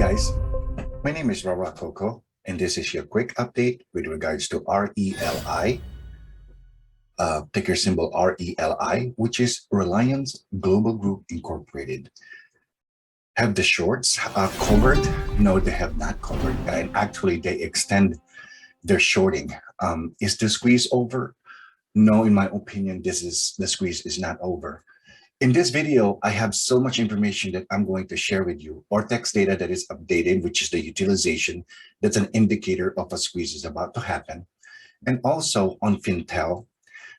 guys, my name is Rara Coco, and this is your quick update with regards to RELI, ticker symbol RELI, which is Reliance Global Group Incorporated. Have the shorts covered? No, they have not covered, and actually they extend their shorting. Is the squeeze over? No, in my opinion, the squeeze is not over. In this video, I have so much information that I'm going to share with you. Vortex data that is updated, which is the utilization. That's an indicator of a squeeze is about to happen. And also on Fintel,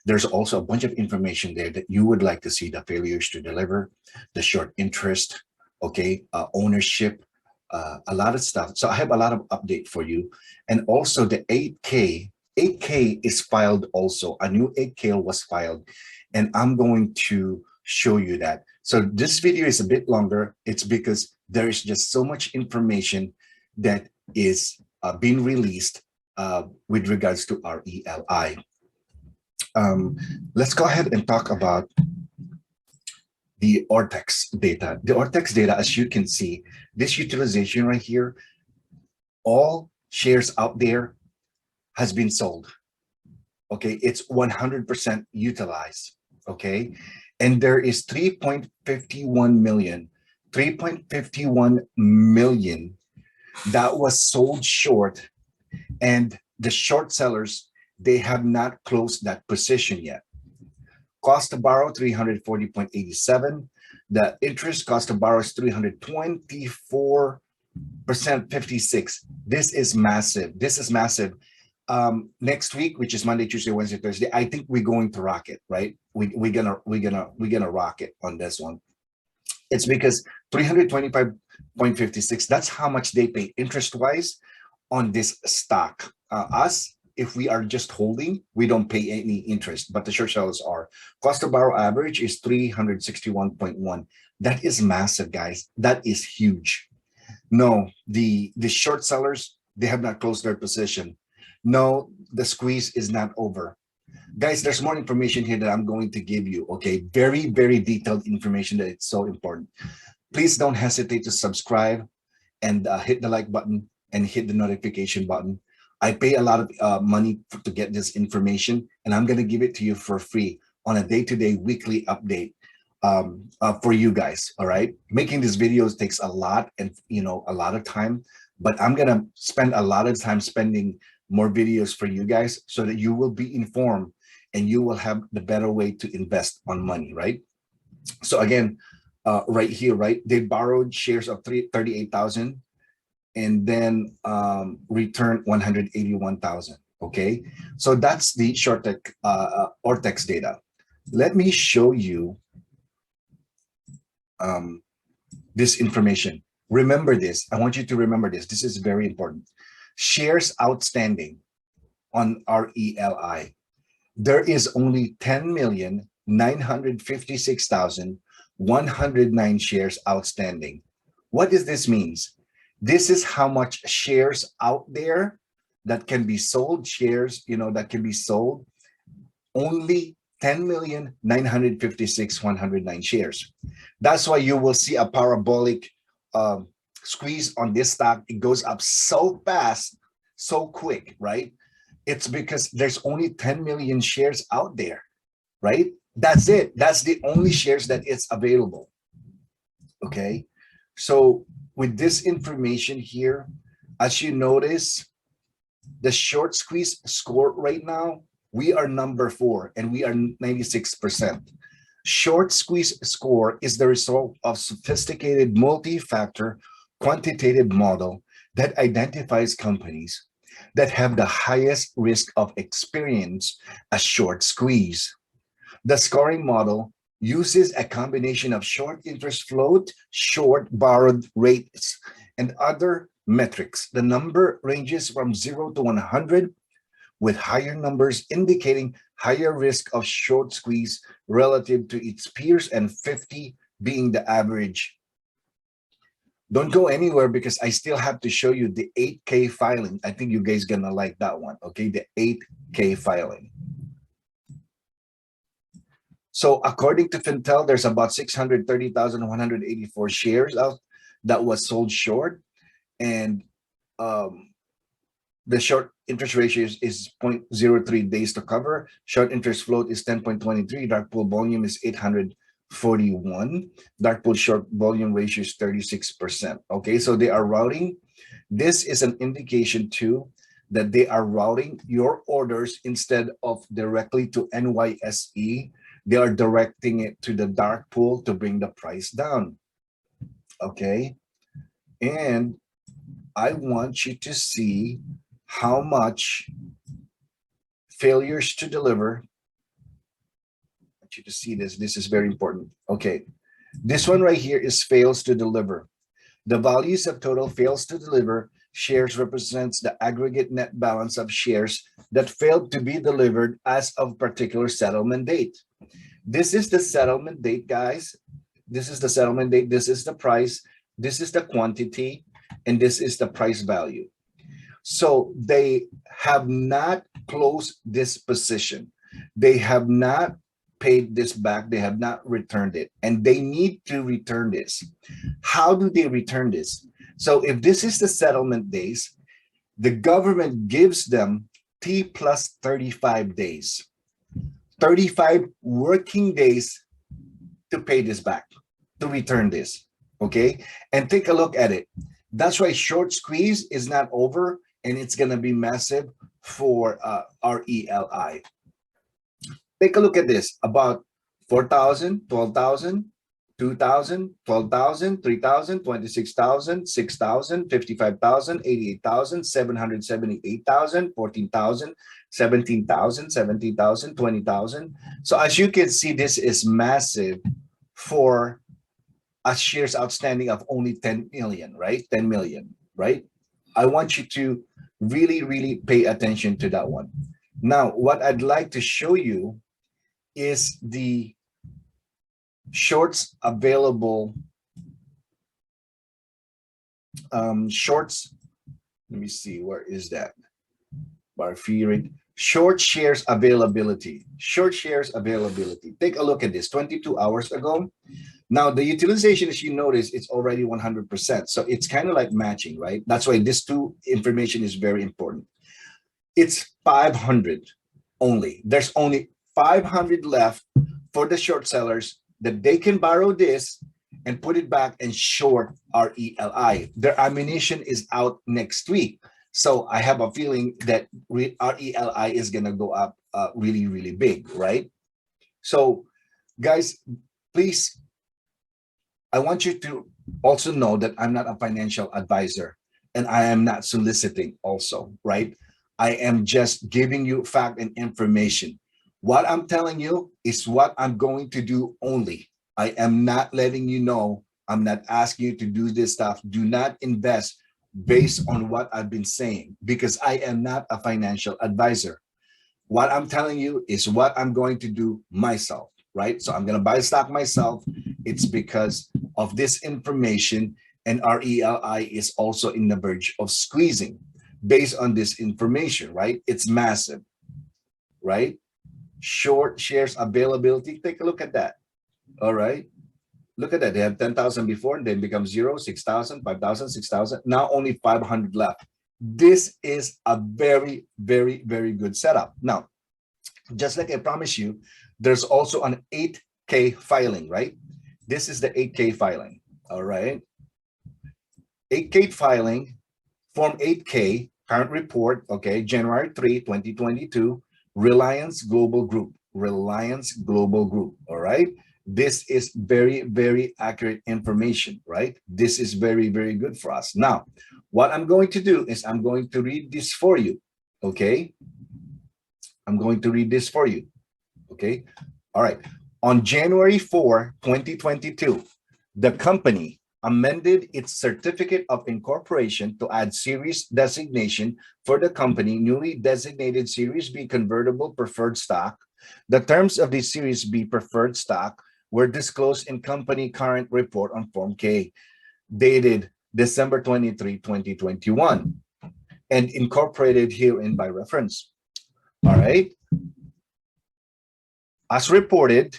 there's also a bunch of information there that you would like to see: the failures to deliver, the short interest, okay, ownership, a lot of stuff. So I have a lot of update for you. And also the 8K. 8K is filed also. A new 8K was filed. And I'm going to show you that. So this video is a bit longer. It's because there is just so much information that is being released with regards to RELI. Let's go ahead and talk about the Vortex data. The Vortex data, as you can see, this utilization right here, all shares out there has been sold. Okay, it's 100% utilized. Okay, and there is 3.51 million that was sold short, and the short sellers, they have not closed that position yet. Cost to borrow 340.87. The interest cost to borrow is 324%, 56. This is massive. This is massive. Next week, which is Monday, Tuesday, Wednesday, Thursday, I think we're going to rock it, right? We're gonna rock it on this one. It's because 325.56, that's how much they pay interest wise on this stock. Us, if we are just holding, we don't pay any interest, but the short sellers are. Cost to borrow average is 361.1. That is massive, guys. That is huge. No, the short sellers, they have not closed their position. No, the squeeze is not over. Guys, there's more information here that I'm going to give you, okay? Very, very detailed information that it's so important. Please don't hesitate to subscribe and hit the like button and hit the notification button. I pay a lot of money to get this information, and I'm going to give it to you for free on a day-to-day weekly update for you guys, all right? Making these videos takes a lot and, a lot of time, but I'm going to spend a lot of time spending more videos for you guys so that you will be informed and you will have the better way to invest on money, right? So again, right here, right, they borrowed shares of 38,000 and then returned 181,000. Okay, so that's the short Vortex data. Let me show you this information. Remember this. I want you to remember this. This is very important. Shares outstanding on RELI, there is only 10,956,109 shares outstanding. What does this mean? This is how much shares out there that can be sold, shares, that can be sold. Only 10,956,109 shares. That's why you will see a parabolic squeeze on this stock. It goes up so fast, so quick, right? It's because there's only 10 million shares out there, right? That's it. That's the only shares that it's available. Okay, so with this information here, as you notice, the short squeeze score right now, we are number 4 and we are 96%. Short squeeze score is the result of sophisticated multi-factor quantitative model that identifies companies that have the highest risk of experience a short squeeze. The scoring model uses a combination of short interest float, short borrowed rates, and other metrics. The number ranges from 0 to 100, with higher numbers indicating higher risk of short squeeze relative to its peers and 50 being the average. Don't go anywhere because I still have to show you the 8K filing. I think you guys gonna like that one, okay? The 8K filing. So according to Fintel, there's about 630,184 shares out that was sold short. and um, the short interest ratio is 0.03 days to cover. Short interest float is 10.23. Dark pool volume is 841. Dark pool short volume ratio is 36%. Okay, so they are routing. This is an indication too that they are routing your orders instead of directly to NYSE. They are directing it to the dark pool to bring the price down. Okay, and I want you to see how much failures to deliver. I want you to see this. This is very important. Okay, this one right here is fails to deliver. The values of total fails to deliver shares represents the aggregate net balance of shares that failed to be delivered as of particular settlement date. This is the settlement date, guys. This is the settlement date. This is the price. This is the quantity. And this is the price value. So they have not closed this position. They have not paid this back. They have not returned it. And they need to return this. How do they return this? So if this is the settlement days, the government gives them T plus 35 days, 35 working days to pay this back, to return this. Okay. And take a look at it. That's why short squeeze is not over, and it's going to be massive for RELI. Take a look at this. About 4,000, 12,000, 2,000, 12,000, 3,000, 26,000, 6,000, 55,000, 88,000, 778,000, 14,000, 17,000, 17,000, 20,000. So as you can see, this is massive for a shares outstanding of only 10 million, right? 10 million, right? I want you to really, really pay attention to that one. Now, what I'd like to show you is the shorts available. Shorts, let me see, where is that? Bar fee rate. Short shares availability. Short shares availability. Take a look at this. 22 hours ago. Now, the utilization, as you notice, it's already 100%. So it's kind of like matching, right? That's why this two information is very important. It's 500 only. There's only 500 left for the short sellers that they can borrow this and put it back and short RELI. Their ammunition is out next week. So I have a feeling that RELI is going to go up really, really big, right? So guys, please, I want you to also know that I'm not a financial advisor and I am not soliciting also, right? I am just giving you fact and information. What I'm telling you is what I'm going to do only. I am not letting you know. I'm not asking you to do this stuff. Do not invest based on what I've been saying because I am not a financial advisor. What I'm telling you is what I'm going to do myself, right? So I'm going to buy stock myself. It's because of this information, and RELI is also in the verge of squeezing based on this information, right? It's massive, right? Short shares availability. Take a look at that. All right. Look at that. They have 10,000 before and then become 0, 6,000, 5,000, 6,000. Now only 500 left. This is a very, very, very good setup. Now, just like I promised you, there's also an 8K filing, right? This is the 8K filing. All right. 8K filing, Form 8K, current report, okay, January 3, 2022, Reliance Global Group, Reliance Global Group, all right? This is very, very accurate information, right? This is very, very good for us. Now, what I'm going to do is I'm going to read this for you, okay? I'm going to read this for you, okay? All right. On January 4, 2022, the company amended its certificate of incorporation to add series designation for the company newly designated Series B convertible preferred stock. The terms of the Series B preferred stock were disclosed in company current report on Form K, dated December 23, 2021, and incorporated herein by reference. All right. As reported,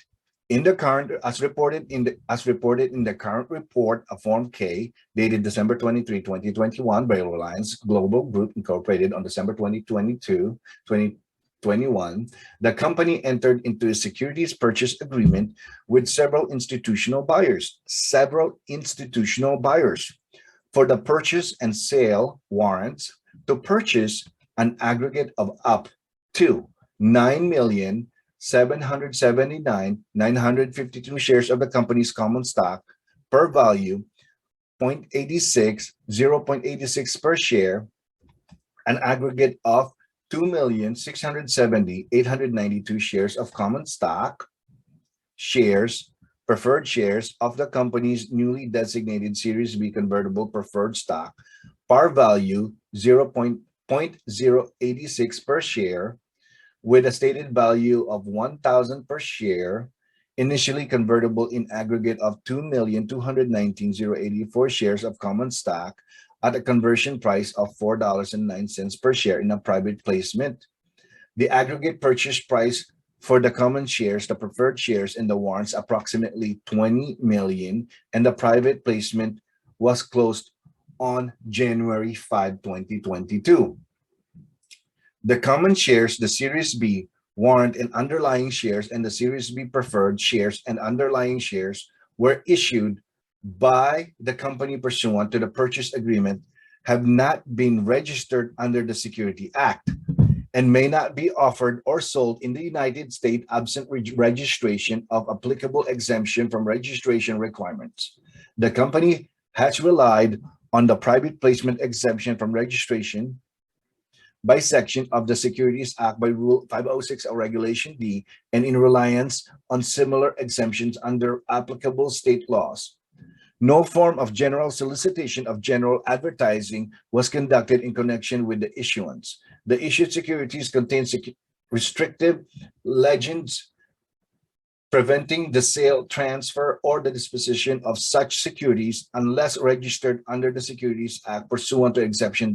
In the current, as reported in the current report of Form K, dated December 23, 2021, by Reliance Global Group Incorporated on December 2021, the company entered into a securities purchase agreement with several institutional buyers for the purchase and sale warrants to purchase an aggregate of up to 9,779,952 shares of the company's common stock per value 0.86 per share, an aggregate of 2,670,892 shares of common stock shares, preferred shares of the company's newly designated Series B convertible preferred stock, par value 0.086 per share, with a stated value of 1,000 per share, initially convertible in aggregate of 2,219,084 shares of common stock at a conversion price of $4.09 per share in a private placement. The aggregate purchase price for the common shares, the preferred shares, and the warrants approximately 20 million, and the private placement was closed on January 5, 2022. The common shares, the Series B warrant and underlying shares, and the Series B preferred shares and underlying shares were issued by the company pursuant to the purchase agreement, have not been registered under the Security Act, and may not be offered or sold in the United States absent registration of applicable exemption from registration requirements. The company has relied on the private placement exemption from registration by section of the Securities Act by Rule 506 or Regulation D, and in reliance on similar exemptions under applicable state laws. No form of general solicitation of general advertising was conducted in connection with the issuance. The issued securities contain restrictive legends preventing the sale, transfer, or the disposition of such securities unless registered under the Securities Act pursuant to exception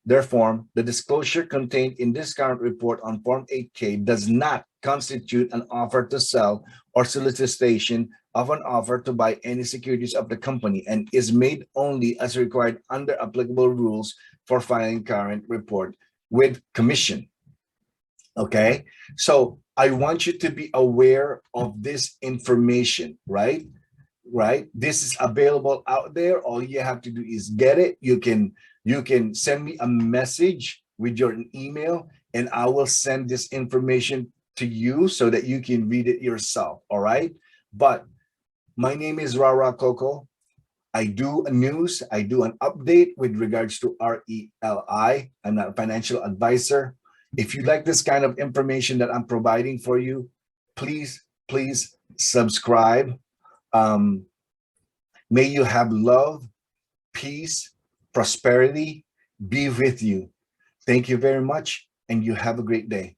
Therefore, the disclosure contained in this current report on Form 8K does not constitute an offer to sell or solicitation of an offer to buy any securities of the company, and is made only as required under applicable rules for filing current report with commission. Okay, so I want you to be aware of this information, right? This is available out there. All you have to do is get it. You can send me a message with your email, and I will send this information to you so that you can read it yourself. All right, but my name is Rara Coco. I do a news, I do an update with regards to RELI. I'm not a financial advisor. If you like this kind of information that I'm providing for you, please subscribe. May you have love, peace, prosperity be with you. Thank you very much, and you have a great day.